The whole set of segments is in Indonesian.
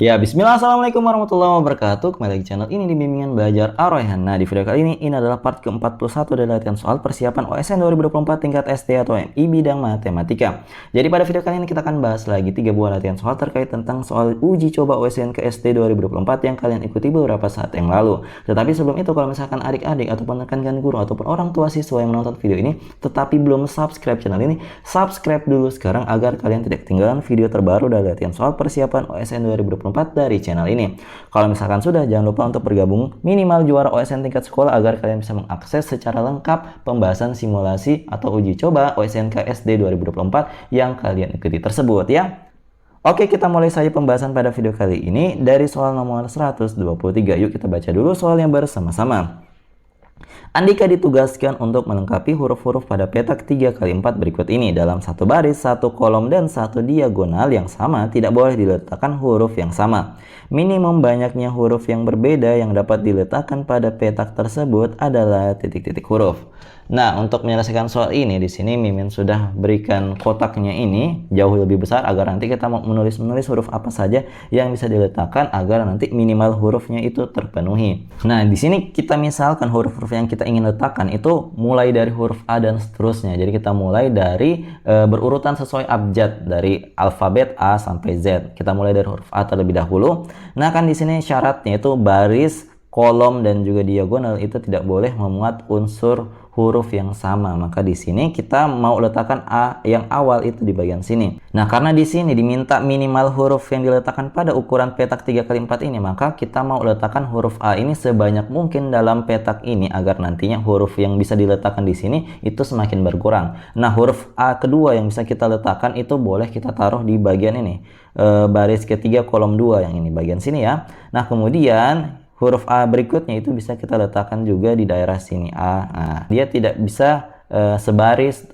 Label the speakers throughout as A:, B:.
A: Ya, bismillah, assalamualaikum warahmatullahi wabarakatuh. Kembali lagi channel ini di Bimbingan Belajar Ar-Rayhan. Nah, di video kali ini adalah part ke-41 dari latihan soal persiapan OSN 2024 tingkat SD atau MI bidang matematika. Jadi pada video kali ini kita akan bahas lagi 3 buah latihan soal terkait tentang soal uji coba OSN ke SD 2024 yang kalian ikuti beberapa saat yang lalu. Tetapi sebelum itu, kalau misalkan adik-adik ataupun rekan-rekan guru ataupun orang tua siswa yang menonton video ini tetapi belum subscribe channel ini, subscribe dulu sekarang agar kalian tidak ketinggalan video terbaru dari latihan soal persiapan OSN 2024 dari channel ini. Kalau misalkan sudah, jangan lupa untuk bergabung minimal juara OSN tingkat sekolah agar kalian bisa mengakses secara lengkap pembahasan simulasi atau uji coba OSN KSD 2024 yang kalian ikuti tersebut ya. Oke, kita mulai saja pembahasan pada video kali ini dari soal nomor 123. Yuk kita baca dulu soal yang bersama-sama. Andika ditugaskan untuk melengkapi huruf-huruf pada petak 3x4 berikut ini. Dalam satu baris, satu kolom, dan satu diagonal yang sama tidak boleh diletakkan huruf yang sama. Minimum banyaknya huruf yang berbeda yang dapat diletakkan pada petak tersebut adalah titik-titik huruf. Nah, untuk menyelesaikan soal ini, di sini Mimin sudah berikan kotaknya ini jauh lebih besar agar nanti kita mau menulis huruf apa saja yang bisa diletakkan agar nanti minimal hurufnya itu terpenuhi. Nah, di sini kita misalkan huruf-huruf yang kita ingin letakkan itu mulai dari huruf A dan seterusnya. Jadi kita mulai dari berurutan sesuai abjad dari alfabet A sampai Z. Kita mulai dari huruf A terlebih dahulu. Nah, kan di sini syaratnya itu baris, kolom, dan juga diagonal itu tidak boleh memuat unsur huruf yang sama. Maka di sini kita mau letakkan A yang awal itu di bagian sini. Nah, karena di sini diminta minimal huruf yang diletakkan pada ukuran petak 3x4 ini, maka kita mau letakkan huruf A ini sebanyak mungkin dalam petak ini agar nantinya huruf yang bisa diletakkan di sini itu semakin berkurang. Nah, huruf A kedua yang bisa kita letakkan itu boleh kita taruh di bagian ini. Baris ketiga kolom 2 yang ini bagian sini ya. Nah, kemudian huruf A berikutnya itu bisa kita letakkan juga di daerah sini A. Nah, dia tidak bisa sebaris,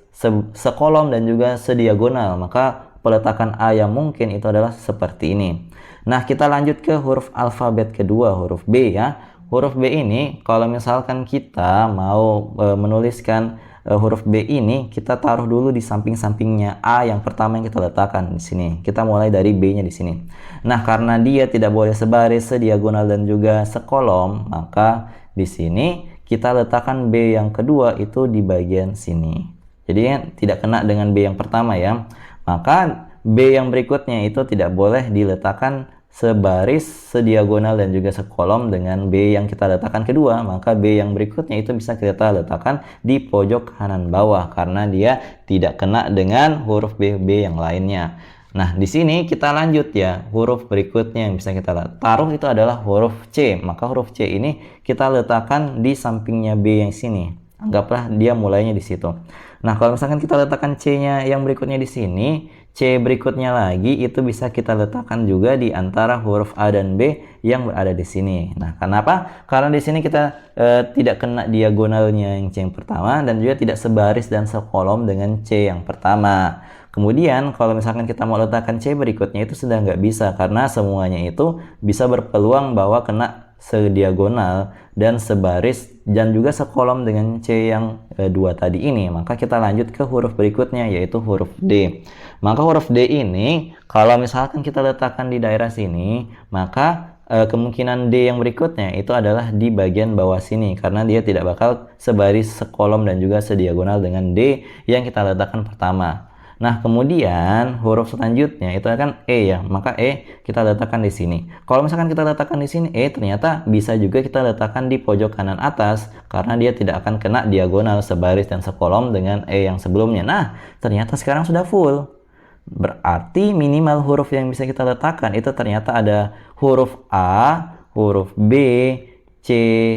A: sekolom, dan juga sediagonal. Maka peletakan A yang mungkin itu adalah seperti ini. Nah, kita lanjut ke huruf alfabet kedua, huruf B ya. Huruf B ini kalau misalkan kita mau menuliskan huruf B ini, kita taruh dulu di samping-sampingnya A yang pertama yang kita letakkan di sini. Kita mulai dari B-nya di sini. Nah, karena dia tidak boleh sebaris, sediagonal, dan juga sekolom, maka di sini kita letakkan B yang kedua itu di bagian sini. Jadi tidak kena dengan B yang pertama ya. Maka B yang berikutnya itu tidak boleh diletakkan sebaris, sediagonal, dan juga sekolom dengan B yang kita letakkan kedua. Maka B yang berikutnya itu bisa kita letakkan di pojok kanan bawah karena dia tidak kena dengan huruf B yang lainnya. Nah, di sini kita lanjut ya. Huruf berikutnya yang bisa kita taruh itu adalah huruf C. Maka huruf C ini kita letakkan di sampingnya B yang sini. Anggaplah dia mulainya di situ. Nah, kalau misalkan kita letakkan C-nya yang berikutnya di sini, C berikutnya lagi itu bisa kita letakkan juga di antara huruf A dan B yang berada di sini. Nah, kenapa? Karena di sini kita tidak kena diagonalnya yang C yang pertama dan juga tidak sebaris dan sekolom dengan C yang pertama. Kemudian kalau misalkan kita mau letakkan C berikutnya itu sudah nggak bisa karena semuanya itu bisa berpeluang bahwa kena sediagonal dan sebaris dan juga sekolom dengan C yang dua tadi ini. Maka kita lanjut ke huruf berikutnya yaitu huruf D. Maka huruf D ini kalau misalkan kita letakkan di daerah sini, maka kemungkinan D yang berikutnya itu adalah di bagian bawah sini karena dia tidak bakal sebaris, sekolom, dan juga sediagonal dengan D yang kita letakkan pertama. Nah, kemudian huruf selanjutnya itu akan E ya. Maka E kita letakkan di sini. Kalau misalkan kita letakkan di sini E, ternyata bisa juga kita letakkan di pojok kanan atas karena dia tidak akan kena diagonal, sebaris, dan sekolom dengan E yang sebelumnya. Nah, ternyata sekarang sudah full. Berarti minimal huruf yang bisa kita letakkan itu ternyata ada huruf A, huruf B, C,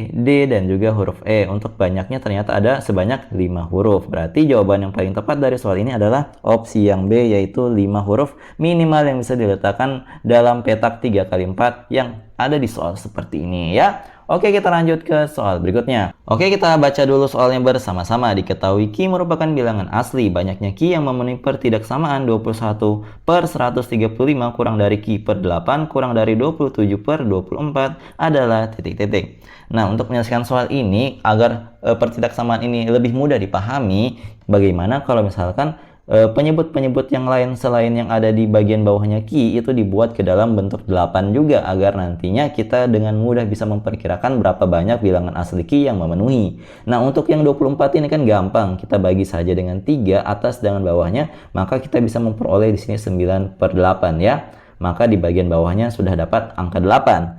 A: D, dan juga huruf E. Untuk banyaknya ternyata ada sebanyak 5 huruf. Berarti jawaban yang paling tepat dari soal ini adalah opsi yang B, yaitu 5 huruf minimal yang bisa diletakkan dalam petak 3x4 yang ada di soal seperti ini ya. Oke, kita lanjut ke soal berikutnya. Oke, kita baca dulu soalnya bersama-sama. Diketahui Ki merupakan bilangan asli. Banyaknya Ki yang memenuhi pertidaksamaan 21/135 kurang dari Ki per 8 kurang dari 27/24 adalah titik-titik. Nah, untuk menyelesaikan soal ini agar pertidaksamaan ini lebih mudah dipahami, bagaimana kalau misalkan penyebut-penyebut yang lain selain yang ada di bagian bawahnya ki itu dibuat ke dalam bentuk 8 juga, agar nantinya kita dengan mudah bisa memperkirakan berapa banyak bilangan asli ki yang memenuhi. Nah, untuk yang 24 ini kan gampang, kita bagi saja dengan 3 atas dengan bawahnya, maka kita bisa memperoleh di sini 9/8 ya. Maka di bagian bawahnya sudah dapat angka 8.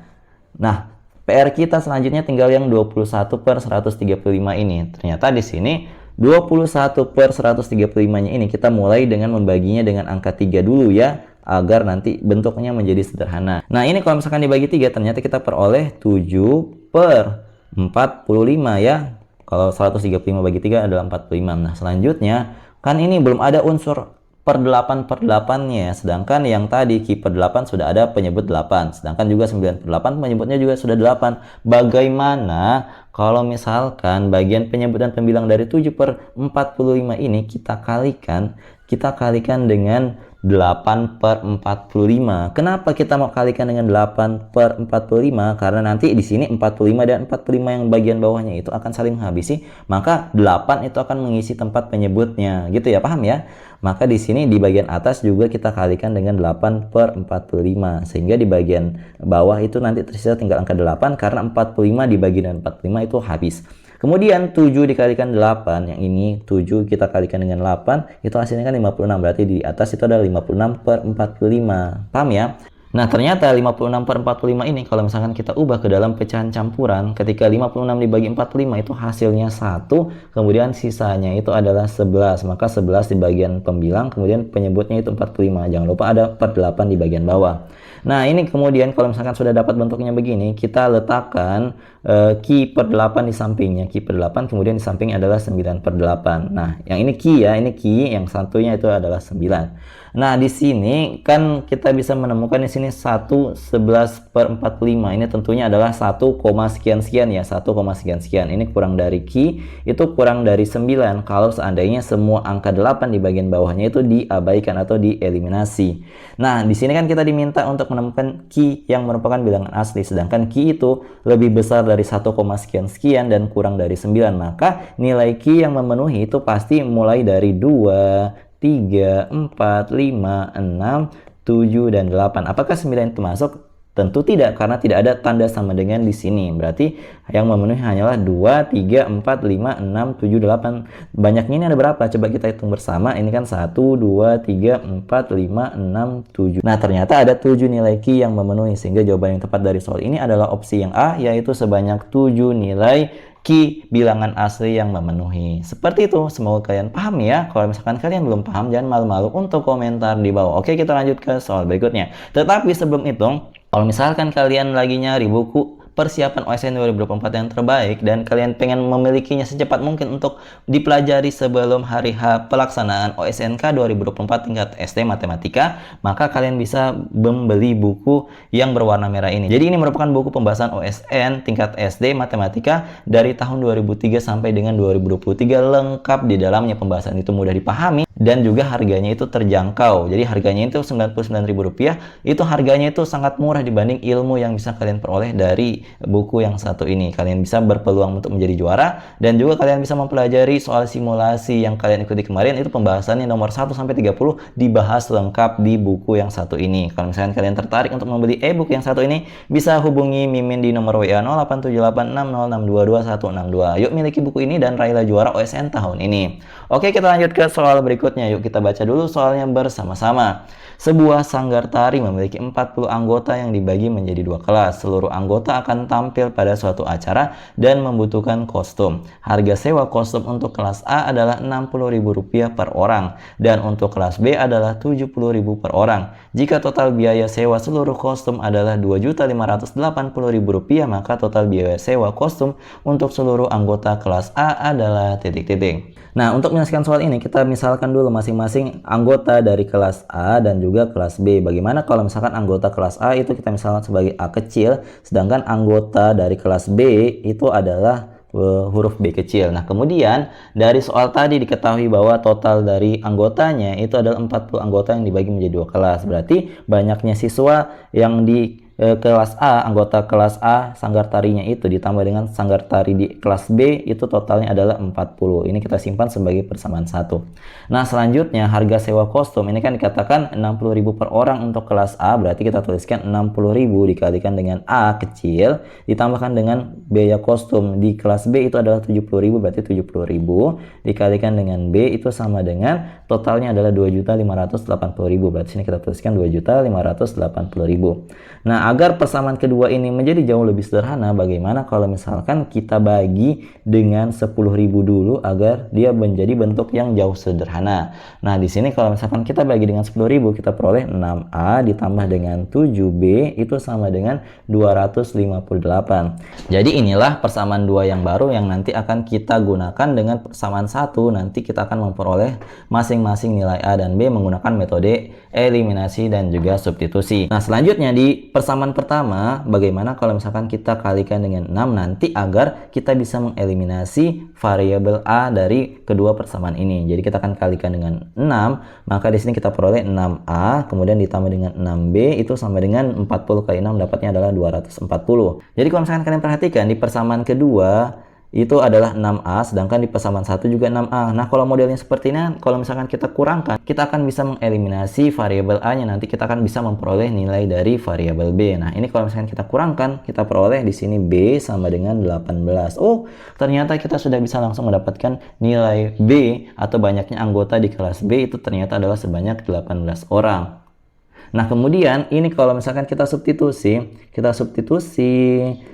A: Nah, PR kita selanjutnya tinggal yang 21/135 ini. Ternyata di sini 21/135-nya ini kita mulai dengan membaginya dengan angka 3 dulu ya, agar nanti bentuknya menjadi sederhana. Nah, ini kalau misalkan dibagi 3, ternyata kita peroleh 7/45 ya. Kalau 135 bagi 3 adalah 45. Nah, selanjutnya kan ini belum ada unsur per 8/8-nya, sedangkan yang tadi ki per 8 sudah ada penyebut 8, sedangkan juga 9/8 penyebutnya juga sudah 8. Bagaimana kalau misalkan bagian penyebut dan pembilang dari 7/45 ini kita kalikan dengan 8/45. Kenapa kita mau kalikan dengan 8/45? Karena nanti di sini 45 dan 45 yang bagian bawahnya itu akan saling menghabisi, maka 8 itu akan mengisi tempat penyebutnya. Gitu ya, paham ya? Maka di sini di bagian atas juga kita kalikan dengan 8/45, sehingga di bagian bawah itu nanti tersisa tinggal angka 8 karena 45 dibagi dengan 45 itu habis. Kemudian 7 dikalikan 8, yang ini 7 kita kalikan dengan 8, itu hasilnya kan 56, berarti di atas itu ada 56/45. Paham ya? Nah, ternyata 56/45 ini kalau misalkan kita ubah ke dalam pecahan campuran, ketika 56 dibagi 45 itu hasilnya 1, kemudian sisanya itu adalah 11. Maka 11 di bagian pembilang, kemudian penyebutnya itu 45. Jangan lupa ada per 8 di bagian bawah. Nah, ini kemudian kalau misalkan sudah dapat bentuknya begini, kita letakkan ki per 8 di sampingnya. Ki per 8 kemudian di sampingnya adalah 9/8. Nah, yang ini ki ya, ini ki, yang satunya itu adalah 9. Nah, di sini kan kita bisa menemukan di sini 1/11/45. Ini tentunya adalah 1, sekian-sekian ya, 1, sekian-sekian. Ini kurang dari ki, itu kurang dari 9 kalau seandainya semua angka 8 di bagian bawahnya itu diabaikan atau dieliminasi. Nah, di sini kan kita diminta untuk menemukan ki yang merupakan bilangan asli, sedangkan ki itu lebih besar dari 1, sekian-sekian dan kurang dari 9. Maka nilai ki yang memenuhi itu pasti mulai dari 2, 3, 4, 5, 6, 7, dan 8. Apakah 9 itu masuk? Tentu tidak, karena tidak ada tanda sama dengan di sini. Berarti yang memenuhi hanyalah 2, 3, 4, 5, 6, 7, 8. Banyaknya ini ada berapa? Coba kita hitung bersama. Ini kan 1, 2, 3, 4, 5, 6, 7. Nah, ternyata ada 7 nilai ki yang memenuhi. Sehingga jawaban yang tepat dari soal ini adalah opsi yang A, yaitu sebanyak 7 nilai ki bilangan asli yang memenuhi. Seperti itu, semoga kalian paham ya. Kalau misalkan kalian belum paham, jangan malu-malu untuk komentar di bawah. Oke, kita lanjut ke soal berikutnya. Tetapi sebelum itu, kalau misalkan kalian lagi nyari buku persiapan OSN 2024 yang terbaik dan kalian pengen memilikinya secepat mungkin untuk dipelajari sebelum hari H pelaksanaan OSNK 2024 tingkat SD Matematika, maka kalian bisa membeli buku yang berwarna merah ini. Jadi ini merupakan buku pembahasan OSN tingkat SD Matematika dari tahun 2003 sampai dengan 2023, lengkap di dalamnya. Pembahasan itu mudah dipahami dan juga harganya itu terjangkau. Jadi harganya itu Rp99.000, itu harganya itu sangat murah dibanding ilmu yang bisa kalian peroleh dari buku yang satu ini. Kalian bisa berpeluang untuk menjadi juara, dan juga kalian bisa mempelajari soal simulasi yang kalian ikuti kemarin. Itu pembahasannya nomor 1 sampai 30 dibahas lengkap di buku yang satu ini. Kalau misalnya kalian tertarik untuk membeli e-book yang satu ini, bisa hubungi Mimin di nomor WA 087860622162. Yuk miliki buku ini dan raihlah juara OSN tahun ini. Oke, kita lanjut ke soal berikutnya. Yuk kita baca dulu soalnya bersama-sama. Sebuah sanggar tari memiliki 40 anggota yang dibagi menjadi 2 kelas. Seluruh anggota akan tampil pada suatu acara dan membutuhkan kostum. Harga sewa kostum untuk kelas A adalah Rp60.000 per orang, dan untuk kelas B adalah Rp70.000 per orang. Jika total biaya sewa seluruh kostum adalah Rp2.580.000, maka total biaya sewa kostum untuk seluruh anggota kelas A adalah titik-titik. Nah, untuk menyelesaikan soal ini, kita misalkan dulu masing-masing anggota dari kelas A dan juga kelas B. Bagaimana kalau misalkan anggota kelas A itu kita misalkan sebagai A kecil, sedangkan anggota dari kelas B itu adalah huruf B kecil. Nah, kemudian dari soal tadi diketahui bahwa total dari anggotanya itu adalah 40 anggota yang dibagi menjadi 2 kelas. Berarti banyaknya siswa yang di kelas A, anggota kelas A sanggar tarinya itu ditambah dengan sanggar tari di kelas B itu totalnya adalah 40. Ini kita simpan sebagai persamaan 1. Nah, selanjutnya harga sewa kostum ini kan dikatakan 60.000 per orang untuk kelas A, berarti kita tuliskan 60.000 dikalikan dengan A kecil ditambahkan dengan biaya kostum di kelas B itu adalah 70.000, berarti 70.000 dikalikan dengan B itu sama dengan totalnya adalah 2.580.000, berarti sini kita tuliskan 2.580.000. Nah, agar persamaan kedua ini menjadi jauh lebih sederhana, bagaimana kalau misalkan kita bagi dengan 10.000 dulu agar dia menjadi bentuk yang jauh sederhana. Nah, di sini kalau misalkan kita bagi dengan 10.000, kita peroleh 6A ditambah dengan 7B itu sama dengan 258. Jadi inilah persamaan dua yang baru yang nanti akan kita gunakan dengan persamaan 1. Nanti kita akan memperoleh masing-masing nilai A dan B menggunakan metode eliminasi dan juga substitusi. Nah, selanjutnya di persamaan pertama, bagaimana kalau misalkan kita kalikan dengan 6 nanti agar kita bisa mengeliminasi variabel A dari kedua persamaan ini. Jadi kita akan kalikan dengan 6, maka di sini kita peroleh 6A, kemudian ditambah dengan 6B itu sama dengan 40 kali 6 dapatnya adalah 240. Jadi kalau misalkan kalian perhatikan di persamaan kedua itu adalah 6A, sedangkan di persamaan 1 juga 6A. Nah, kalau modelnya seperti ini, kalau misalkan kita kurangkan, kita akan bisa mengeliminasi variabel A-nya. Nanti kita akan bisa memperoleh nilai dari variabel B. Nah, ini kalau misalkan kita kurangkan, kita peroleh di sini B sama dengan 18. Oh, ternyata kita sudah bisa langsung mendapatkan nilai B atau banyaknya anggota di kelas B itu ternyata adalah sebanyak 18 orang. Nah, kemudian ini kalau misalkan kita substitusi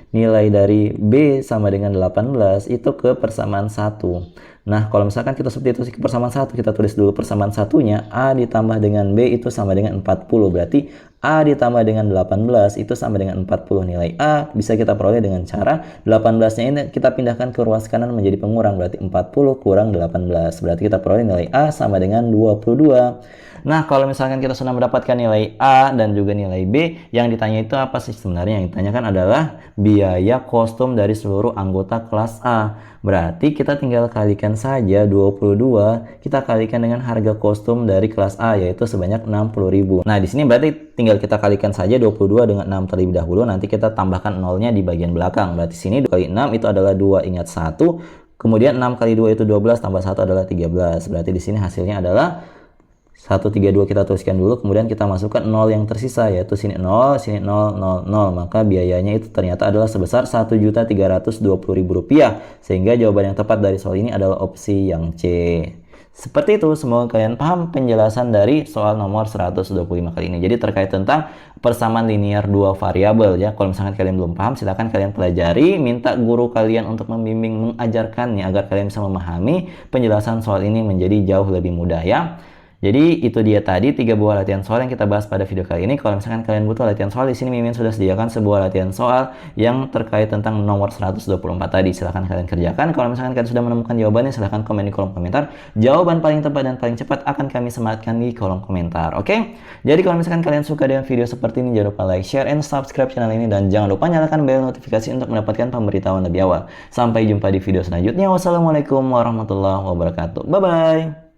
A: nilai dari B sama dengan 18 itu ke persamaan 1. Nah, kalau misalkan kita substitusi ke persamaan 1, kita tulis dulu persamaan satunya, A ditambah dengan B itu sama dengan 40. Berarti A ditambah dengan 18 itu sama dengan 40. Nilai A bisa kita peroleh dengan cara 18-nya ini kita pindahkan ke ruas kanan menjadi pengurang. Berarti 40 kurang 18. Berarti kita peroleh nilai A sama dengan 22. Nah, kalau misalkan kita sudah mendapatkan nilai A dan juga nilai B, yang ditanya itu apa sih sebenarnya? Yang ditanyakan adalah biaya kostum dari seluruh anggota kelas A. Berarti kita tinggal kalikan saja 22, kita kalikan dengan harga kostum dari kelas A yaitu sebanyak 60.000. Nah, di sini berarti tinggal kita kalikan saja 22 dengan 6 terlebih dahulu, nanti kita tambahkan nolnya di bagian belakang. Berarti sini 2 kali 6 itu adalah 2, ingat 1. Kemudian 6 kali 2 itu 12 tambah 1 adalah 13. Berarti di sini hasilnya adalah 132 kita tuliskan dulu, kemudian kita masukkan 0 yang tersisa, yaitu sini 0, sini 0, 0, 0. Maka biayanya itu ternyata adalah sebesar Rp1.320.000. Sehingga jawaban yang tepat dari soal ini adalah opsi yang C. Seperti itu, semoga kalian paham penjelasan dari soal nomor 125 kali ini. Jadi terkait tentang persamaan linear dua variabel ya. Kalau misalkan kalian belum paham, silakan kalian pelajari, minta guru kalian untuk membimbing mengajarkannya agar kalian bisa memahami penjelasan soal ini menjadi jauh lebih mudah ya. Jadi itu dia tadi 3 buah latihan soal yang kita bahas pada video kali ini. Kalau misalkan kalian butuh latihan soal, di sini Mimin sudah sediakan sebuah latihan soal yang terkait tentang nomor 124 tadi. Silahkan kalian kerjakan. Kalau misalkan kalian sudah menemukan jawabannya, silahkan komen di kolom komentar. Jawaban paling tepat dan paling cepat akan kami sematkan di kolom komentar. Oke? Jadi kalau misalkan kalian suka dengan video seperti ini, jangan lupa like, share, and subscribe channel ini. Dan jangan lupa nyalakan bel notifikasi untuk mendapatkan pemberitahuan lebih awal. Sampai jumpa di video selanjutnya. Wassalamualaikum warahmatullahi wabarakatuh. Bye-bye.